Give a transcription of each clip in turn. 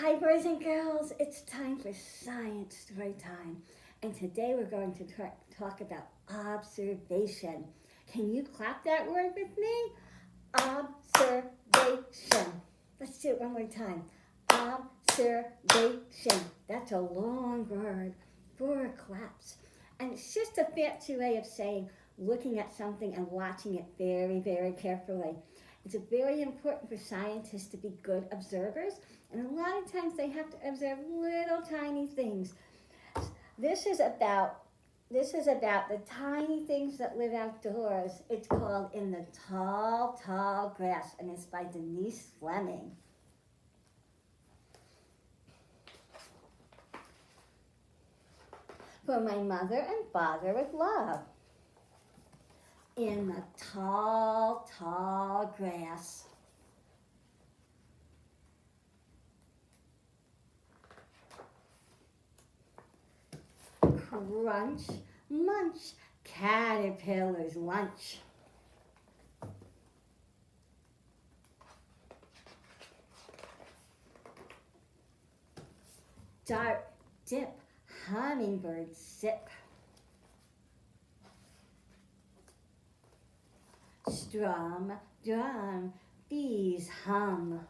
Hi, boys and girls. It's time for science story time. And today we're going to talk about observation. Can you clap that word with me? Observation. Let's do it one more time. Observation. That's a long word. 4 claps. And it's just a fancy way of saying looking at something and watching it very, very carefully. It's very important for scientists to be good observers, and a lot of times they have to observe little tiny things. This is about the tiny things that live outdoors. It's called In the Tall, Tall Grass, and it's by Denise Fleming. For my mother and father with love. In the tall, tall grass. Crunch, munch, caterpillar's lunch. Dart, dip, hummingbird sip. Strum, drum, bees hum.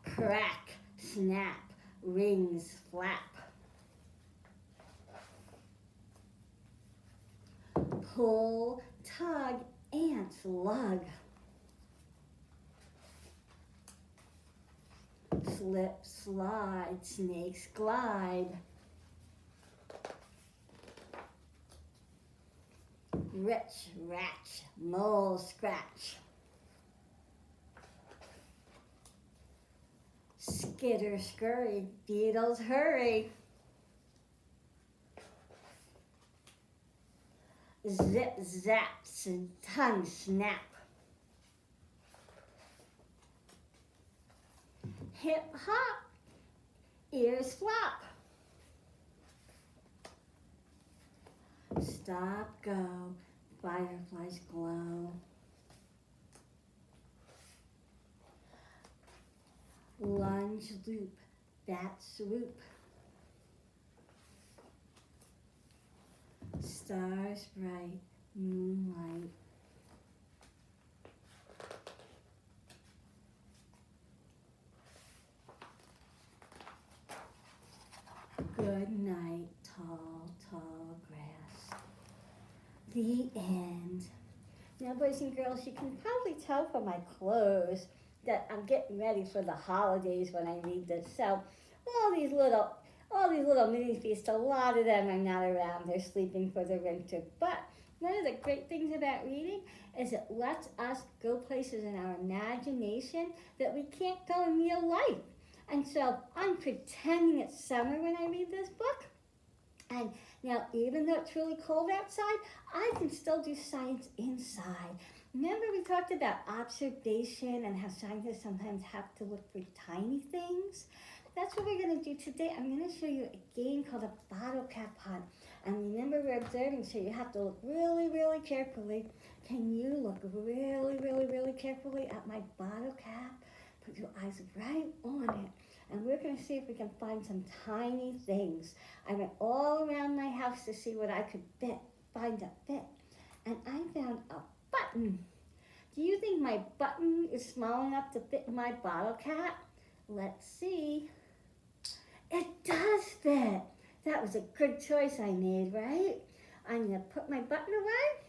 Crack, snap, rings flap. Pull, tug, ants lug. Slip, slide, snakes glide. Rich, ratch, mole scratch. Skitter, scurry, beetles hurry. Zip, zap, tongue snap. Hip hop, ears flop. Stop, go, fireflies glow. Lunge, loop, bat swoop. Stars bright, moonlight. Good night, tall, tall grass. The end. Now, boys and girls, you can probably tell from my clothes that I'm getting ready for the holidays when I read this. So, all these little mini feasts, a lot of them are not around. They're sleeping for the winter. But one of the great things about reading is it lets us go places in our imagination that we can't go in real life. And so I'm pretending it's summer when I read this book. And now, even though it's really cold outside, I can still do science inside. Remember we talked about observation and how scientists sometimes have to look for tiny things? That's what we're going to do today. I'm going to show you a game called a bottle cap hunt. And remember, we're observing, so you have to look really, really carefully. Can you look really, really, really carefully at my bottle cap? Put your eyes right on it. And we're going to see if we can find some tiny things. I went all around my house to see what I could find a fit. And I found a button. Do you think my button is small enough to fit in my bottle cap? Let's see. It does fit. That was a good choice I made, right? I'm going to put my button away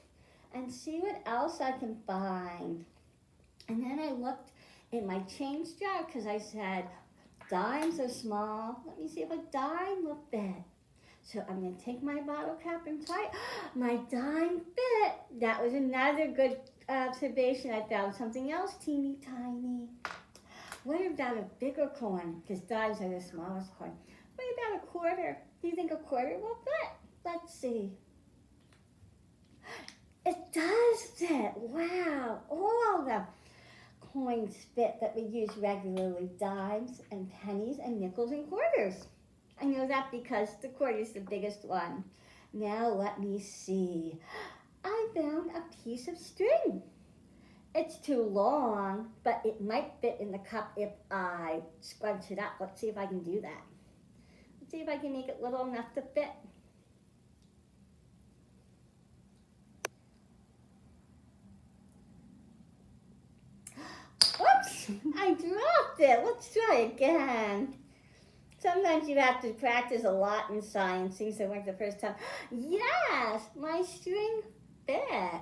and see what else I can find. And then I looked in my change jar because I said, dimes are small. Let me see if a dime will fit. So I'm going to take my bottle cap and try. My dime fit. That was another good observation. I found something else teeny tiny. What about a bigger coin? Because dimes are the smallest coin. What about a quarter? Do you think a quarter will fit? Let's see. It does fit. Wow. All the coins fit that we use regularly. Dimes and pennies and nickels and quarters. I know that because the quarter is the biggest one. Now let me see. I found a piece of string. It's too long, but it might fit in the cup if I scrunch it up. Let's see if I can do that. Let's see if I can make it little enough to fit. Whoops, I dropped it. Let's try again. Sometimes you have to practice a lot in science. Things that work the first time. Yes, my string fit.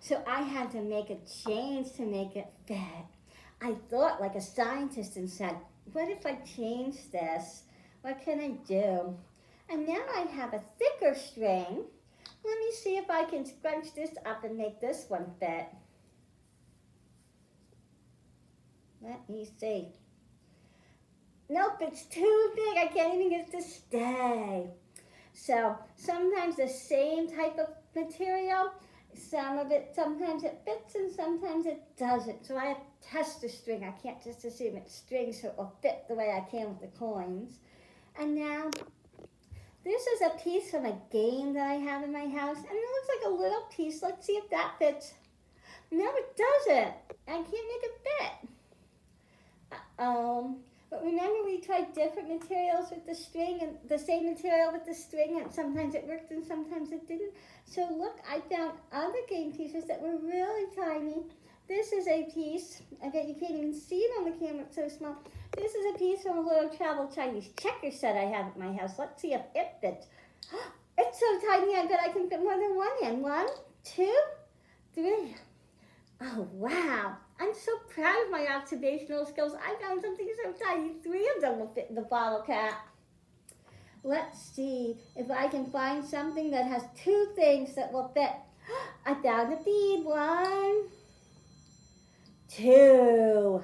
So I had to make a change to make it fit. I thought like a scientist and said, what if I change this? What can I do? And now I have a thicker string. Let me see if I can scrunch this up and make this one fit. Let me see. Nope, it's too big. I can't even get it to stay. So sometimes the same type of material, some of it, sometimes it fits and sometimes it doesn't. So I have to test the string. I can't just assume it's string so it will fit the way I can with the coins. And now, this is a piece from a game that I have in my house. And it looks like a little piece. Let's see if that fits. No, it doesn't. I can't make it fit. But remember we tried different materials with the string and the same material with the string, and sometimes it worked and sometimes it didn't. So look, I found other game pieces that were really tiny. This is a piece, I bet you can't even see it on the camera, it's so small. This is a piece from a little travel Chinese checker set I have at my house. Let's see if it fits. It's so tiny, I bet I can fit more than one in. 1, 2, 3. Oh, wow. I'm so proud of my observational skills. I found something so tiny. 3 of them will fit in the bottle cap. Let's see if I can find something that has 2 things that will fit. I found a bead. 1, 2.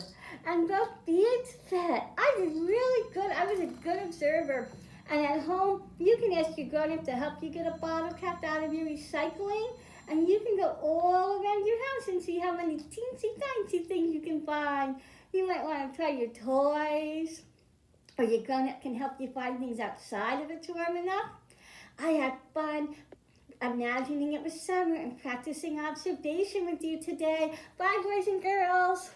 And both beads fit. I did really good. I was a good observer. And at home, you can ask your grown-up to help you get a bottle cap out of your recycling. And you can go all around your house and see how many teensy-tiny things you can find. You might want to try your toys. Or your grown-up can help you find things outside if it's warm enough. I had fun imagining it was summer and practicing observation with you today. Bye, boys and girls.